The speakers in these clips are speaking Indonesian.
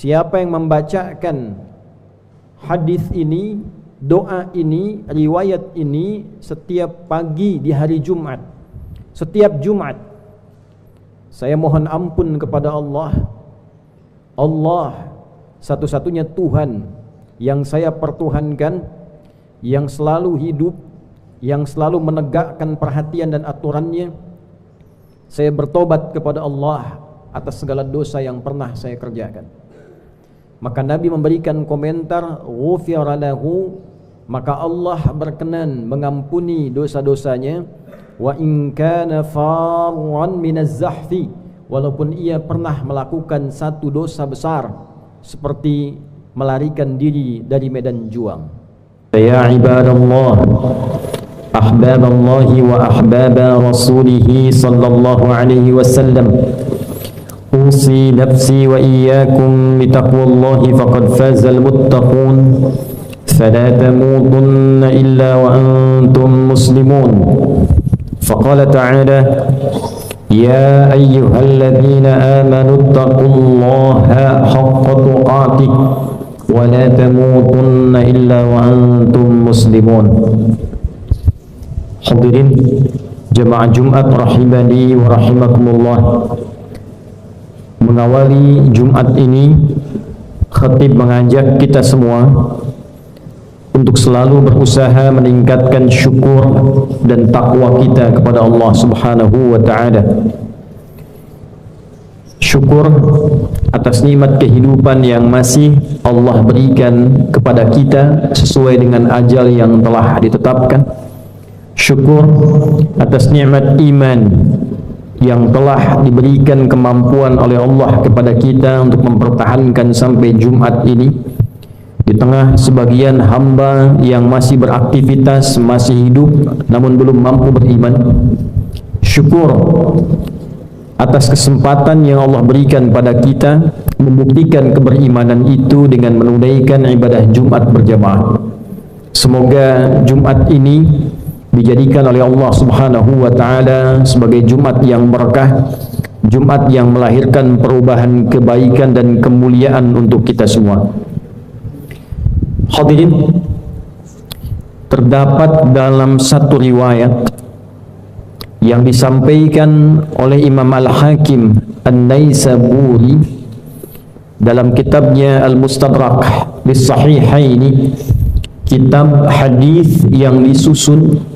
siapa yang membacakan hadis ini, doa ini, riwayat ini setiap pagi di hari Jumat, setiap Jumat, saya mohon ampun kepada Allah. Allah satu-satunya Tuhan yang saya pertuhankan, yang selalu hidup, yang selalu menegakkan perhatian dan aturannya. Saya bertobat kepada Allah atas segala dosa yang pernah saya kerjakan. Maka Nabi memberikan komentar, ghufira lahu, maka Allah berkenan mengampuni dosa-dosanya, wa in kana farran minaz zahfi, walaupun ia pernah melakukan satu dosa besar seperti melarikan diri dari medan juang. Ya ibadallah, ahbaballahi wa ahbaba rasulih sallallahu alaihi wasallam, usi nafsi wa iyyakum bitaqwallahi faqad fazal muttaqun, fala tamutunna illa wa antum muslimun. Faqala ta'ala, ya ayyuhalladzina amanu taqullaha haqqa tuqatih wa la tamutunna illa wa antum muslimun. Hadirin jemaah Jumat rahimani wa rahimakumullah, mengawali Jumat ini khatib mengajak kita semua untuk selalu berusaha meningkatkan syukur dan takwa kita kepada Allah Subhanahu wa ta'ala. Syukur atas nikmat kehidupan yang masih Allah berikan kepada kita sesuai dengan ajal yang telah ditetapkan. Syukur atas nikmat iman yang telah diberikan kemampuan oleh Allah kepada kita untuk mempertahankan sampai Jumat ini, di tengah sebagian hamba yang masih beraktivitas, masih hidup namun belum mampu beriman. Syukur atas kesempatan yang Allah berikan pada kita membuktikan keberimanan itu dengan menunaikan ibadah Jumat berjamaah. Semoga Jumat ini dijadikan oleh Allah Subhanahu wa ta'ala sebagai Jumat yang berkah, Jumat yang melahirkan perubahan kebaikan dan kemuliaan untuk kita semua. Hadirin, terdapat dalam satu riwayat yang disampaikan oleh Imam Al-Hakim An-Naisaburi dalam kitabnya Al-Mustadrak bis-Sahihaini, kitab hadis yang disusun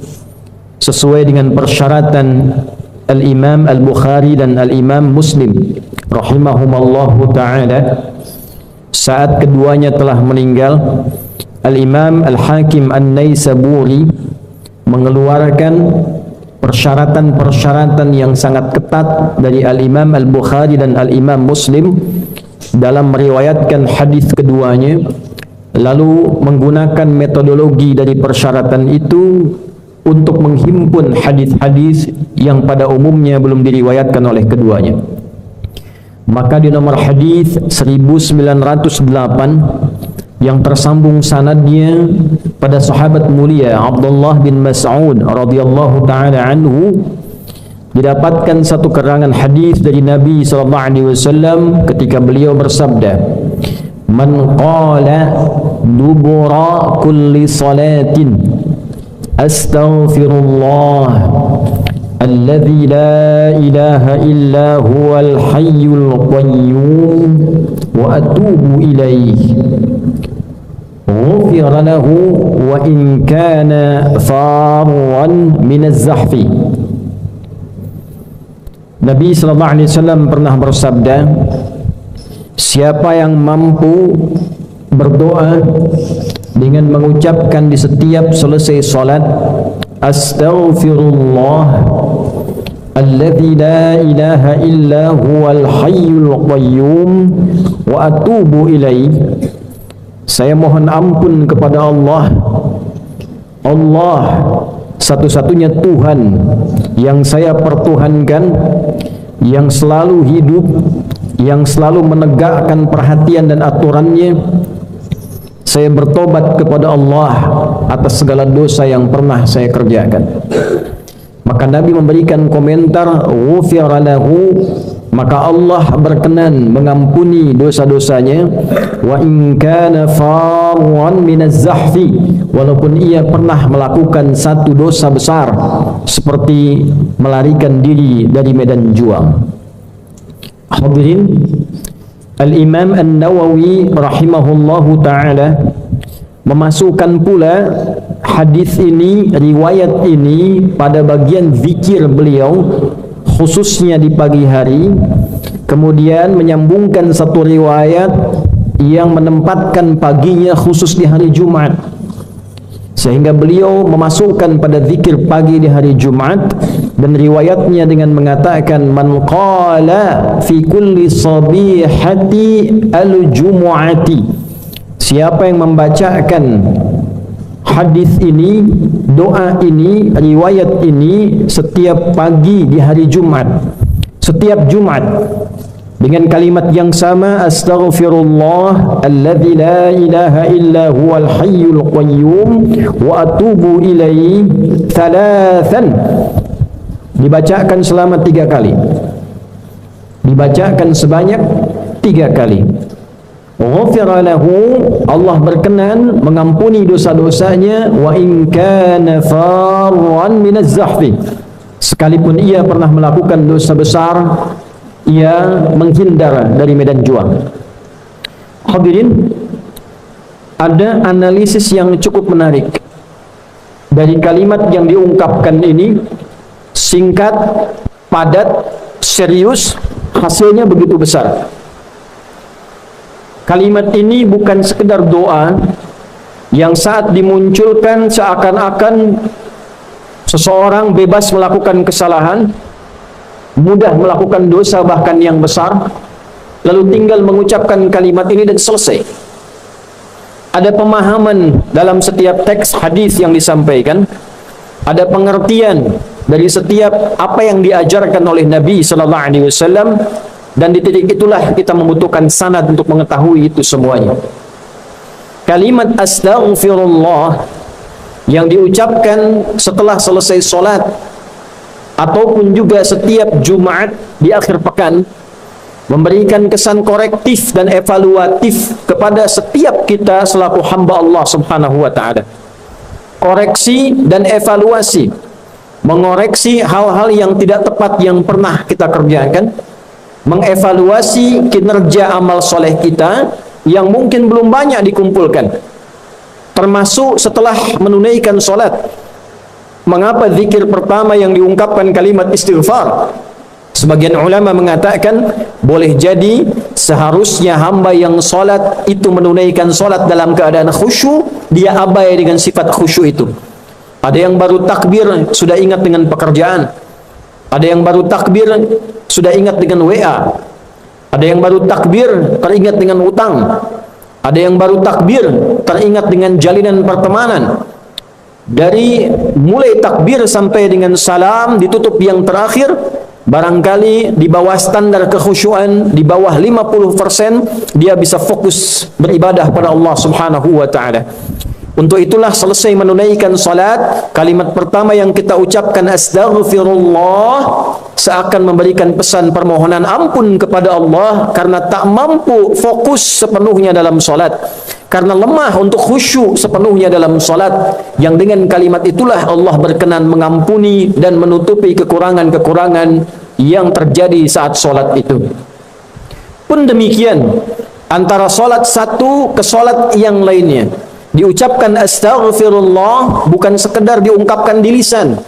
sesuai dengan persyaratan Al-Imam Al-Bukhari dan Al-Imam Muslim rahimahumallahu ta'ala. Saat keduanya telah meninggal, Al-Imam Al-Hakim An-Naisaburi mengeluarkan persyaratan-persyaratan yang sangat ketat dari Al-Imam Al-Bukhari dan Al-Imam Muslim dalam meriwayatkan hadis keduanya, lalu menggunakan metodologi dari persyaratan itu untuk menghimpun hadis-hadis yang pada umumnya belum diriwayatkan oleh keduanya. Maka di nomor hadis 1908 yang tersambung sanadnya pada sahabat mulia Abdullah bin Mas'ud radhiyallahu taala anhu, didapatkan satu keterangan hadis dari Nabi sallallahu alaihi wasallam ketika beliau bersabda, "Man qala dubura kulli salatin astaghfirullah alladzi la ilaha illa huwal hayyul qayyum wa atubu ilaihi ghufira lahu wa in kana farran minaz zahfi." Nabi sallallahu alaihi wasallam pernah bersabda, siapa yang mampu berdoa dengan mengucapkan di setiap selesai salat, astaghfirullah alladzi la ilaha illa huwal hayyul qayyum wa atubu ilaihi, saya mohon ampun kepada Allah, Allah satu-satunya Tuhan yang saya pertuhankan, yang selalu hidup, yang selalu menegakkan perhatian dan aturannya. Saya bertobat kepada Allah atas segala dosa yang pernah saya kerjakan. Maka Nabi memberikan komentar, ghufira lahu, maka Allah berkenan mengampuni dosa-dosanya. Wa in kana farwan minaz zahfi, walaupun ia pernah melakukan satu dosa besar seperti melarikan diri dari medan juang. Hadirin, Al-Imam An-Nawawi rahimahullahu ta'ala memasukkan pula hadis ini, riwayat ini pada bagian zikir beliau khususnya di pagi hari, kemudian menyambungkan satu riwayat yang menempatkan paginya khusus di hari Jumat, sehingga beliau memasukkan pada zikir pagi di hari Jumat, dan riwayatnya dengan mengatakan man qala fi kulli sabihati al-jumu'ati, siapa yang membacakan hadis ini, doa ini, riwayat ini setiap pagi di hari Jumat, setiap Jumat, dengan kalimat yang sama, astaghfirullah alladzi la ilaha illa huwal hayyul qayyum wa atubu ilaihi thalathan, dibacakan selama 3 kali, dibacakan sebanyak 3 kali. Ghufira lahu, Allah berkenan mengampuni dosa-dosanya. Wa in kana farwan minaz zahfi, sekalipun ia pernah melakukan dosa besar, ia menghindar dari medan juang. Hadirin, ada analisis yang cukup menarik dari kalimat yang diungkapkan ini. Singkat, padat, serius, hasilnya begitu besar. Kalimat ini bukan sekedar doa yang saat dimunculkan seakan-akan seseorang bebas melakukan kesalahan, mudah melakukan dosa bahkan yang besar, lalu tinggal mengucapkan kalimat ini dan selesai. Ada pemahaman dalam setiap teks hadis yang disampaikan, ada pengertian dari setiap apa yang diajarkan oleh Nabi sallallahu alaihi wasallam, dan di titik itulah kita membutuhkan sanad untuk mengetahui itu semuanya. Kalimat astaghfirullah yang diucapkan setelah selesai solat ataupun juga setiap Jumat di akhir pekan memberikan kesan korektif dan evaluatif kepada setiap kita selaku hamba Allah Subhanahu wa ta'ala. Koreksi dan evaluasi, mengoreksi hal-hal yang tidak tepat yang pernah kita kerjakan, mengevaluasi kinerja amal soleh kita yang mungkin belum banyak dikumpulkan, termasuk setelah menunaikan solat. Mengapa zikir pertama yang diungkapkan kalimat istighfar? Sebagian ulama mengatakan boleh jadi seharusnya hamba yang solat itu menunaikan solat dalam keadaan khusyuk, dia abai dengan sifat khusyuk itu. Ada yang baru takbir sudah ingat dengan pekerjaan, ada yang baru takbir sudah ingat dengan WA, ada yang baru takbir teringat dengan utang, ada yang baru takbir teringat dengan jalinan pertemanan. Dari mulai takbir sampai dengan salam ditutup yang terakhir, barangkali di bawah standar kekhusyuan, di bawah 50%, dia bisa fokus beribadah pada Allah Subhanahu wa ta'ala. Untuk itulah selesai menunaikan salat, kalimat pertama yang kita ucapkan astaghfirullah, seakan memberikan pesan permohonan ampun kepada Allah karena tak mampu fokus sepenuhnya dalam salat, karena lemah untuk khusyuk sepenuhnya dalam salat, yang dengan kalimat itulah Allah berkenan mengampuni dan menutupi kekurangan-kekurangan yang terjadi saat salat itu. Pun demikian antara salat satu ke salat yang lainnya, diucapkan astaghfirullah bukan sekedar diungkapkan di lisan,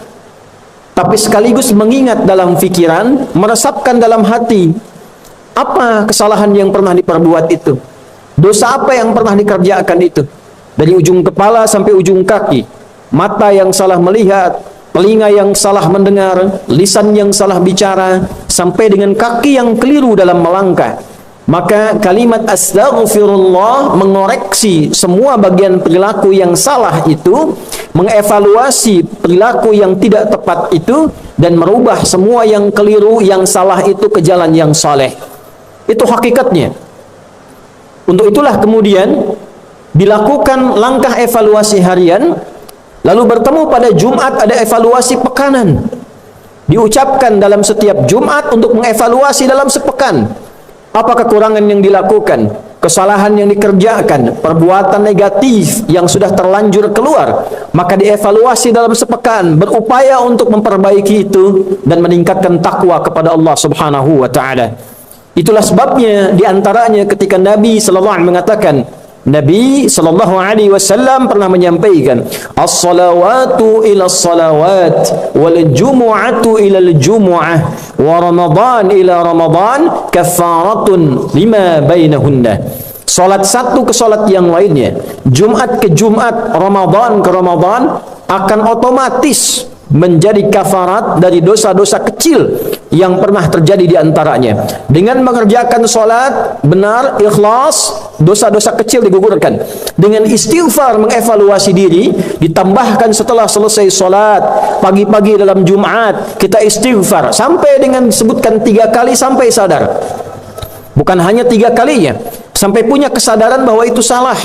tapi sekaligus mengingat dalam fikiran, meresapkan dalam hati apa kesalahan yang pernah diperbuat itu, dosa apa yang pernah dikerjakan itu, dari ujung kepala sampai ujung kaki, mata yang salah melihat, telinga yang salah mendengar, lisan yang salah bicara, sampai dengan kaki yang keliru dalam melangkah. Maka kalimat astaghfirullah mengoreksi semua bagian perilaku yang salah itu, mengevaluasi perilaku yang tidak tepat itu, dan merubah semua yang keliru, yang salah itu ke jalan yang saleh. Itu hakikatnya. Untuk itulah kemudian dilakukan langkah evaluasi harian, lalu bertemu pada Jumat ada evaluasi pekanan. diucapkan dalam setiap Jumat untuk mengevaluasi dalam sepekan. Apa kekurangan yang dilakukan, kesalahan yang dikerjakan, perbuatan negatif yang sudah terlanjur keluar, maka dievaluasi dalam sepekan, berupaya untuk memperbaiki itu dan meningkatkan takwa kepada Allah Subhanahu wa taala. Itulah sebabnya diantaranya ketika Nabi sallallahu alaihi mengatakan, Nabi sallallahu alaihi wasallam pernah menyampaikan, as-salawatu ila as-salawat wal jumu'atu ila al-jumu'ah wa ramadan ila ramadan kafaratun lima bainahunna. Salat satu ke salat yang lainnya, Jumat ke Jumat, Ramadan ke Ramadan akan otomatis menjadi kafarat dari dosa-dosa kecil yang pernah terjadi di antaranya. Dengan mengerjakan salat benar, ikhlas, dosa-dosa kecil digugurkan. Dengan istighfar mengevaluasi diri, ditambahkan setelah selesai salat, pagi-pagi dalam Jumat, kita istighfar sampai dengan disebutkan 3 kali sampai sadar. Bukan hanya 3 kalinya, sampai punya kesadaran bahwa itu salah,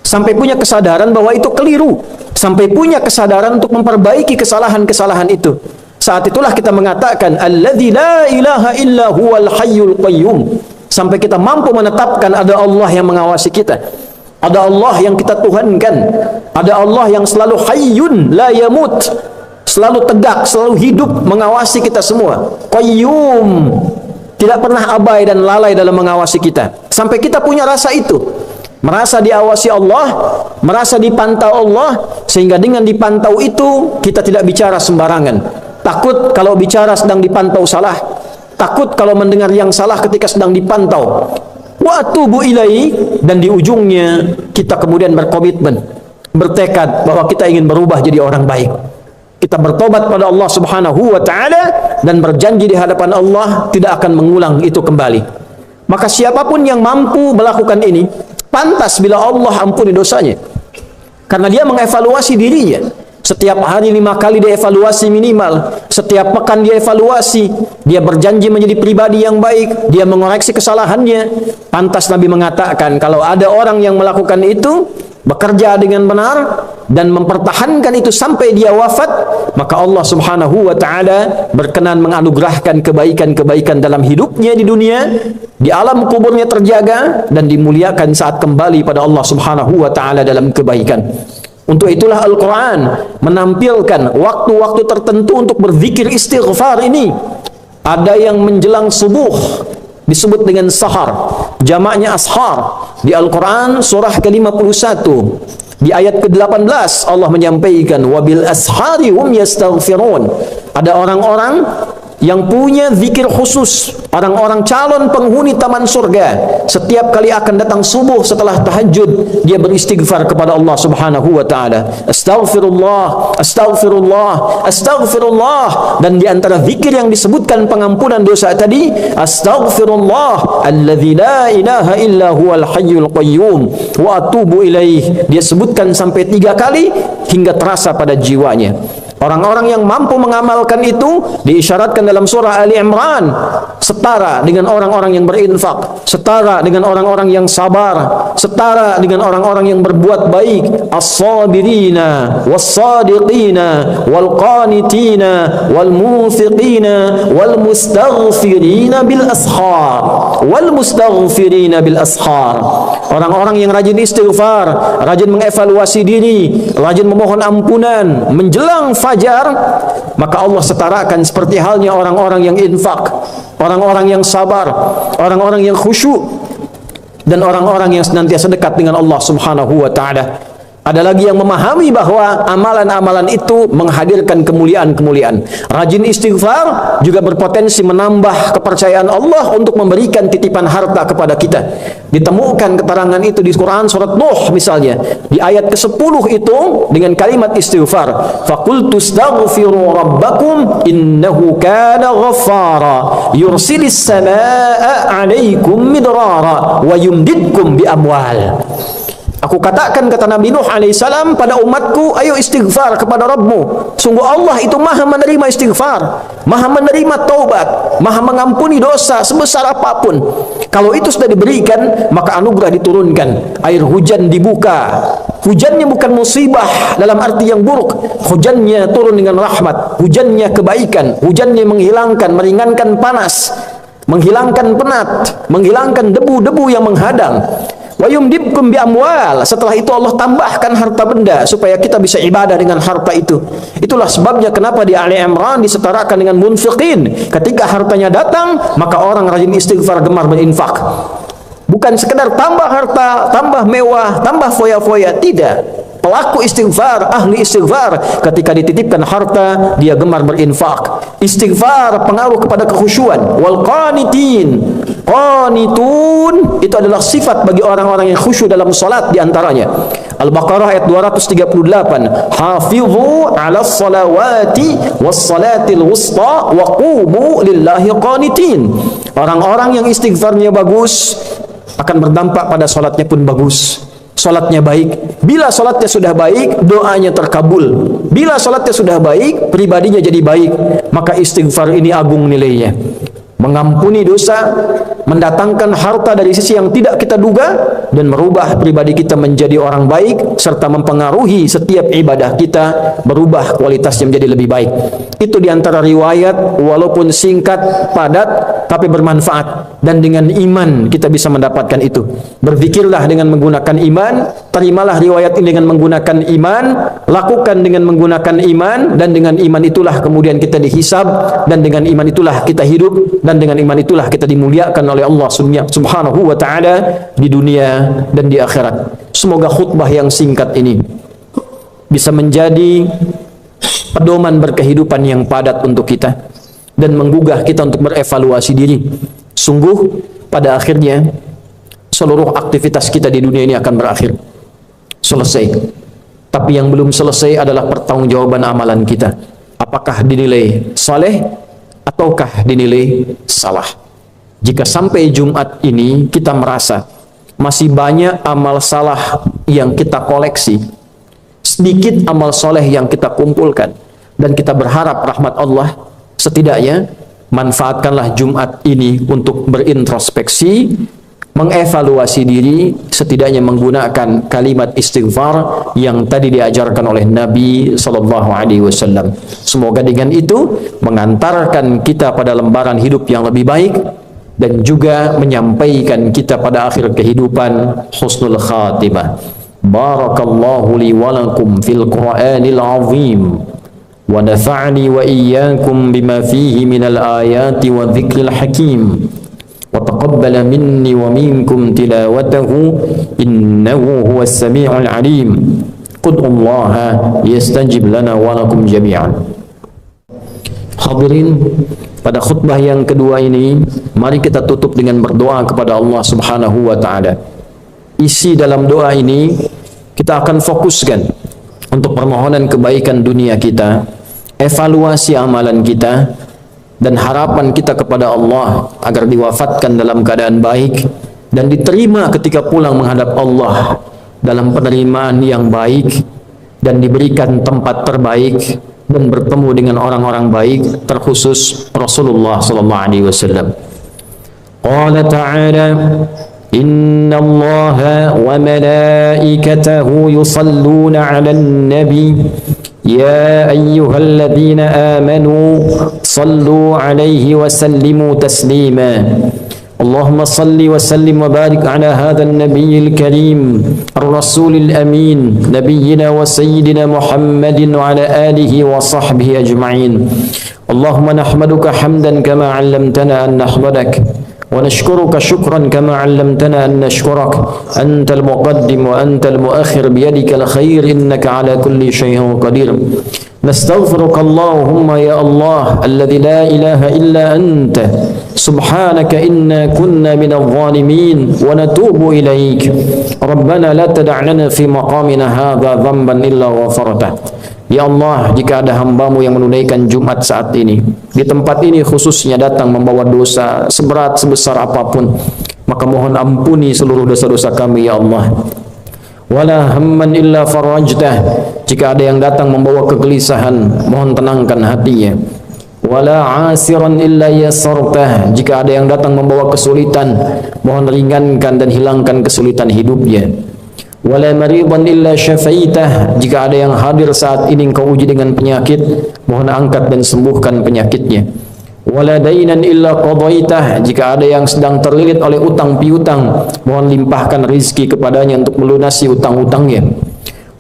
sampai punya kesadaran bahwa itu keliru, sampai punya kesadaran untuk memperbaiki kesalahan-kesalahan itu. Saat itulah kita mengatakan alladzi la ilaha illa huwal hayyul qayyum. Sampai kita mampu menetapkan ada Allah yang mengawasi kita, ada Allah yang kita tuhankan, ada Allah yang selalu hayyun la yamut, selalu tegak, selalu hidup mengawasi kita semua. Qayyum, tidak pernah abai dan lalai dalam mengawasi kita. Sampai kita punya rasa itu, merasa diawasi Allah, merasa dipantau Allah, sehingga dengan dipantau itu kita tidak bicara sembarangan. Takut kalau bicara sedang dipantau salah, takut kalau mendengar yang salah ketika sedang dipantau. Wa atubu ilaihi, dan di ujungnya kita kemudian berkomitmen, bertekad bahwa kita ingin berubah jadi orang baik. Kita bertobat pada Allah Subhanahu wa taala dan berjanji di hadapan Allah tidak akan mengulang itu kembali. Maka siapapun yang mampu melakukan ini, pantas bila Allah ampuni dosanya, karena dia mengevaluasi dirinya. Setiap hari 5 kali dia evaluasi minimal, setiap pekan dia evaluasi, dia berjanji menjadi pribadi yang baik, dia mengoreksi kesalahannya. Pantas Nabi mengatakan, kalau ada orang yang melakukan itu, bekerja dengan benar dan mempertahankan itu sampai dia wafat, maka Allah Subhanahu wa taala berkenan menganugerahkan kebaikan-kebaikan dalam hidupnya di dunia, di alam kuburnya terjaga, dan dimuliakan saat kembali pada Allah Subhanahu wa taala dalam kebaikan. Untuk itulah Al-Quran menampilkan waktu-waktu tertentu untuk berzikir istighfar ini. Ada yang menjelang subuh disebut dengan sahar, jamaknya ashar. Di Al-Quran surah ke-51 di ayat ke-18 Allah menyampaikan wabil ashari hum yastaghfirun. Ada orang-orang yang punya zikir khusus, orang-orang calon penghuni taman surga. Setiap kali akan datang subuh setelah tahajud, dia beristighfar kepada Allah Subhanahu wa taala. Astaghfirullah, astaghfirullah, astaghfirullah. Dan di antara zikir yang disebutkan pengampunan dosa tadi, astaghfirullah alladzi la ilaha illa huwal hayyul qayyum wa atubu ilaih. Dia sebutkan sampai 3 kali hingga terasa pada jiwanya. Orang-orang yang mampu mengamalkan itu diisyaratkan dalam surah Ali Imran setara dengan orang-orang yang berinfak, setara dengan orang-orang yang sabar, setara dengan orang-orang yang berbuat baik. As-sabirina was-sadiqina wal-qanitina wal-munfiqina wal-mustaghfirina bil ashar, wal-mustaghfirina bil ashar. Orang-orang yang rajin istighfar, rajin mengevaluasi diri, rajin memohon ampunan menjelang fajar, maka Allah setarakan seperti halnya orang-orang yang infak, orang-orang yang sabar, orang-orang yang khusyuk, dan orang-orang yang senantiasa dekat dengan Allah Subhanahu wa taala. Ada lagi yang memahami bahwa amalan-amalan itu menghadirkan kemuliaan-kemuliaan. Rajin istighfar juga berpotensi menambah kepercayaan Allah untuk memberikan titipan harta kepada kita. Ditemukan keterangan itu di Quran surat Nuh misalnya. Di ayat ke-10 itu dengan kalimat istighfar. Faqultu astaghfiru rabbakum innahu kana ghaffara yursilis samaa'a 'alaikum midrara wa yumdidkum bi amwal. Aku katakan, kata Nabi Nuh alaihissalam pada umatku, ayo istighfar kepada Rabbmu. Sungguh Allah itu maha menerima istighfar, maha menerima taubat, maha mengampuni dosa sebesar apapun. Kalau itu sudah diberikan, maka anugerah diturunkan, air hujan dibuka, Hujannya bukan musibah dalam arti yang buruk. Hujannya turun dengan rahmat, hujannya kebaikan, hujannya menghilangkan, meringankan panas, menghilangkan penat, menghilangkan debu-debu yang menghadang. Wa yumdibkum bi amwal. Setelah itu Allah tambahkan harta benda supaya kita bisa ibadah dengan harta itu. Itulah sebabnya kenapa di Ali Imran disetarakan dengan munfiqin. Ketika hartanya datang, maka orang rajin istighfar, gemar berinfak. Bukan sekedar tambah harta, tambah mewah, tambah foya-foya, tidak. Pelaku istighfar, ahli istighfar, ketika dititipkan harta, dia gemar berinfak. Istighfar pengaruh kepada kekhusyuan. Wal qanitin, qanitun, itu adalah sifat bagi orang-orang yang khusyuk dalam salat diantaranya. Al-Baqarah ayat 238. Hafizu 'alas salawati was salatil wusta wa qumu lillahi qanitin. Orang-orang yang istighfarnya bagus akan berdampak pada salatnya pun bagus. Salatnya baik. Bila salatnya sudah baik, doanya terkabul. Bila salatnya sudah baik, pribadinya jadi baik. Maka istighfar ini agung nilainya. Mengampuni dosa, mendatangkan harta dari sisi yang tidak kita duga, dan merubah pribadi kita menjadi orang baik, serta mempengaruhi setiap ibadah kita berubah kualitasnya menjadi lebih baik. Itu diantara riwayat, walaupun singkat, padat, tapi bermanfaat. Dan dengan iman kita bisa mendapatkan itu. Berzikirlah dengan menggunakan iman, terimalah riwayat ini dengan menggunakan iman, lakukan dengan menggunakan iman, dan dengan iman itulah kemudian kita dihisab, dan dengan iman itulah kita hidup, dan dengan iman itulah kita dimuliakan oleh Allah Subhanahu wa ta'ala di dunia dan di akhirat. Semoga khutbah yang singkat ini bisa menjadi pedoman berkehidupan yang padat untuk kita dan menggugah kita untuk berevaluasi diri. Sungguh pada akhirnya seluruh aktivitas kita di dunia ini akan berakhir, selesai. Tapi yang belum selesai adalah pertanggungjawaban amalan kita. Apakah dinilai saleh ataukah dinilai salah? Jika sampai Jumat ini kita merasa masih banyak amal salah yang kita koleksi, sedikit amal soleh yang kita kumpulkan, dan kita berharap rahmat Allah, setidaknya manfaatkanlah Jumat ini untuk berintrospeksi, mengevaluasi diri, setidaknya menggunakan kalimat istighfar yang tadi diajarkan oleh Nabi SAW. Semoga dengan itu mengantarkan kita pada lembaran hidup yang lebih baik dan juga menyampaikan kita pada akhir kehidupan husnul khatimah. Barakallahu li wa lakum fil Qur'anil azim wa nafa'ani wa iyyakum bima fihi minal ayati wa dzikril hakim. وتقبل مني ومنكم تلاوته إنه هو السميع العليم قل الله يستجب لنا ولكم جميعا. Hadirin, pada khutbah yang kedua ini mari kita tutup dengan berdoa kepada Allah Subhanahu wa ta'ala. Isi dalam doa ini kita akan fokuskan untuk permohonan kebaikan dunia kita, evaluasi amalan kita, dan harapan kita kepada Allah agar diwafatkan dalam keadaan baik dan diterima ketika pulang menghadap Allah dalam penerimaan yang baik, dan diberikan tempat terbaik dan bertemu dengan orang-orang baik, terkhusus Rasulullah SAW. Qala ta'ala inna allaha wa malaikatahu yusalluna 'alan nabi يا أيها الذين آمنوا صلوا عليه وسلموا تسليما اللهم صل وسلم وبارك على هذا النبي الكريم الرسول الأمين نبينا وسيدنا محمد وعلى آله وصحبه أجمعين اللهم نحمدك حمدا كما علمتنا أن نحمدك ونشكرك شكرا كما علمتنا أن نشكرك أنت المقدم وأنت المؤخر بيدك الخير إنك على كل شيء قدير نستغفرك اللهم يا الله الذي لا إله إلا أنت سبحانك إنا كنا من الظالمين ونتوب إليك ربنا لا تدع لنا في مقامنا هذا ذنبا إلا غفرته. Ya Allah, jika ada hambamu yang menunaikan Jumat saat ini, di tempat ini khususnya datang membawa dosa seberat sebesar apapun, maka mohon ampuni seluruh dosa-dosa kami ya Allah. Wala hamman illa farajtah, jika ada yang datang membawa kegelisahan, mohon tenangkan hatinya. Wala asiran illa yasartah, jika ada yang datang membawa kesulitan, mohon ringankan dan hilangkan kesulitan hidupnya. wala maridan illa syafaitah. Jika ada yang hadir saat ini engkau uji dengan penyakit, mohon angkat dan sembuhkan penyakitnya. Wala dainan illa qadaitah. Jika ada yang sedang terlilit oleh utang piutang, mohon limpahkan rizki kepadanya untuk melunasi utang-utangnya.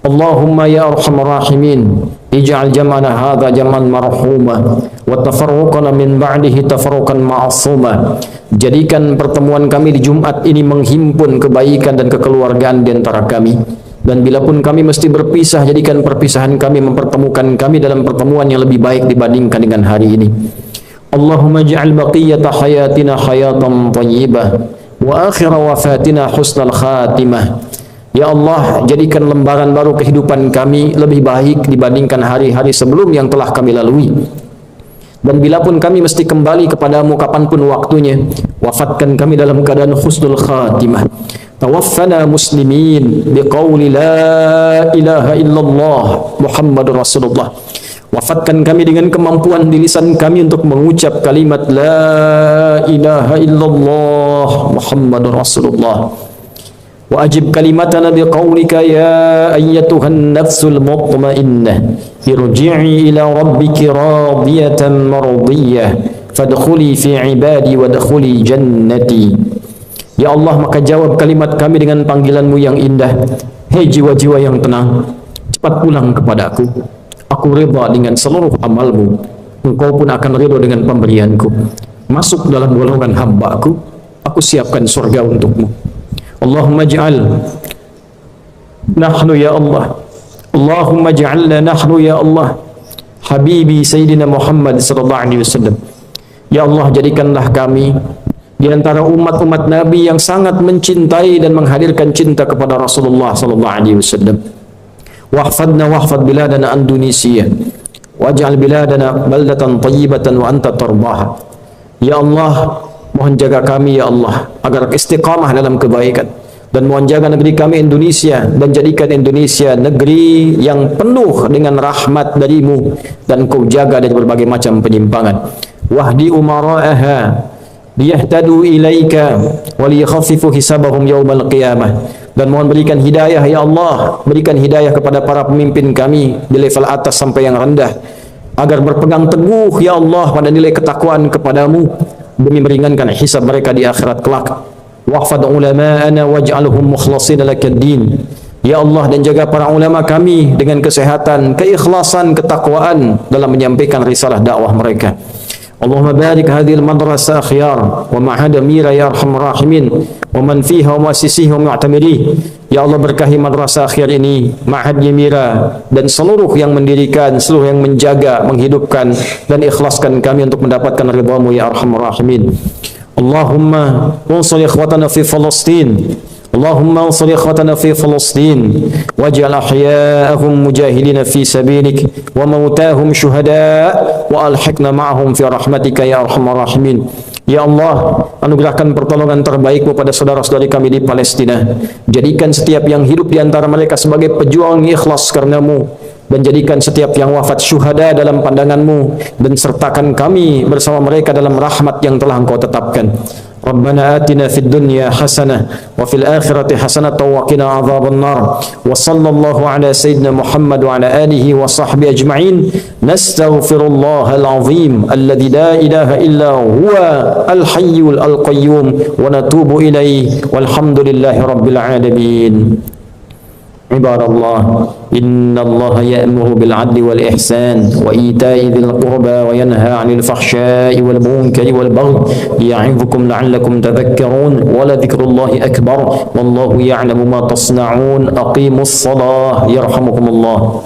Allahumma ya arhamar rahimin, ij'al jam'ana hadha jam'an marhuma wa tafarruqana min ba'dihi tafarruqan ma'suma. Jadikan pertemuan kami di Jumat ini menghimpun kebaikan dan kekeluargaan di antara kami, dan bila pun kami mesti berpisah, jadikan perpisahan kami mempertemukan kami dalam pertemuan yang lebih baik dibandingkan dengan hari ini. Allahumma ij'al baqiyata hayatina hayatan thayyibah wa akhira wafatina husnal khatimah. Ya Allah, jadikan lembaran baru kehidupan kami lebih baik dibandingkan hari-hari sebelum yang telah kami lalui. Dan bila pun kami mesti kembali kepadamu kapanpun waktunya, wafatkan kami dalam keadaan husnul khatimah. Tawaffana muslimin biqauli la ilaha illallah Muhammadur Rasulullah. Wafatkan kami dengan kemampuan di lisan kami untuk mengucap kalimat la ilaha illallah Muhammadur Rasulullah. Wa ajib kalimatana biqaulika ya ayyatuhan nafsul mutmainnah irji'i ila rabbiki radiyatan mardiyah fadkhuli fi ibadi wadkhuli jannati. Ya Allah, maka jawab kalimat kami dengan panggilanmu yang indah. Hei jiwa-jiwa yang tenang, cepat pulang kepadaku. Aku ridha dengan seluruh amalmu, engkau pun akan ridha dengan pemberianku. Masuk dalam golongan hamba-Ku, aku siapkan surga untukmu. Allahumma ij'al nahnu ya Allah, Allahumma ij'alna nahnu ya Allah habibi Sayyidina Muhammad sallallahu alaihi wasallam. Ya Allah, jadikanlah kami di antara umat-umat Nabi yang sangat mencintai dan menghadirkan cinta kepada Rasulullah sallallahu alaihi wasallam. Wahfadna wahfad biladana Indonesia, waj'al biladana baldatan tayyibatan wa anta tarbaha. Ya Allah, mohon jaga kami ya Allah agar istiqamah dalam kebaikan, dan mohon jaga negeri kami Indonesia, dan jadikan Indonesia negeri yang penuh dengan rahmat darimu, dan kau jaga dari berbagai macam penyimpangan. Wahdi umara'aha liyahtadu ilaika wa liyakhaffifu hisabahum yaumal qiyamah. Dan mohon berikan hidayah ya Allah, berikan hidayah kepada para pemimpin kami di level atas sampai yang rendah, agar berpegang teguh ya Allah pada nilai ketakwaan kepadamu demi meringankan hisab mereka di akhirat kelak. Wahfad ulama'ana waj'alhum mukhlashina lakad-din. Ya Allah, dan jaga para ulama kami dengan kesehatan, keikhlasan, ketakwaan dalam menyampaikan risalah dakwah mereka. Allahumma barik hadhil madrasah akhyar wa ma'had mira ya arhamar rahimin wa man fiha wa muassisihi wa mu'tamiri. Ya Allah, berkahi madrasah akhyar ini, ma'had mira, dan seluruh yang mendirikan, seluruh yang menjaga, menghidupkan, dan ikhlaskan kami untuk mendapatkan ridhamu ya arhamar rahimin. Allahumma unsur ikhwatana fi Palestin, Allahumma unsur ikhwatana fi Palestin waj'al ahya'ahum mujahidina fi sabilik wa mautahum syuhada wa alhiqna ma'ahum fi rahmatika ya arhamar rahimin. Ya Allah, anugerahkan pertolongan terbaikmu pada saudara-saudari kami di Palestina. Jadikan setiap yang hidup di antara mereka sebagai pejuang ikhlas karenamu, dan jadikan setiap yang wafat syuhada dalam pandanganmu, dan sertakan kami bersama mereka dalam rahmat yang telah Engkau tetapkan. Rabbana atina fid dunya hasanah wa fil akhirati hasanah wa qina adzaban nar. Wa sallallahu ala sayyidina Muhammad wa ala alihi wa sahbihi ajma'in. Nastaghfirullahal azim alladzi la ilaha illa huwa al hayyul al qayyum wa natubu ilaihi walhamdulillahi rabbil alamin. Ibadallah, innallaha ya'muru bil 'adli wal ihsan wa ita'i dzil qurba wa yanha 'anil fahsya'i wal munkari wal baghi ya'idzukum la'allakum tadhakkarun wa la dzikrullahi akbar wallahu ya'lamu ma tasna'un. Aqimus shalah yarhamukumullah.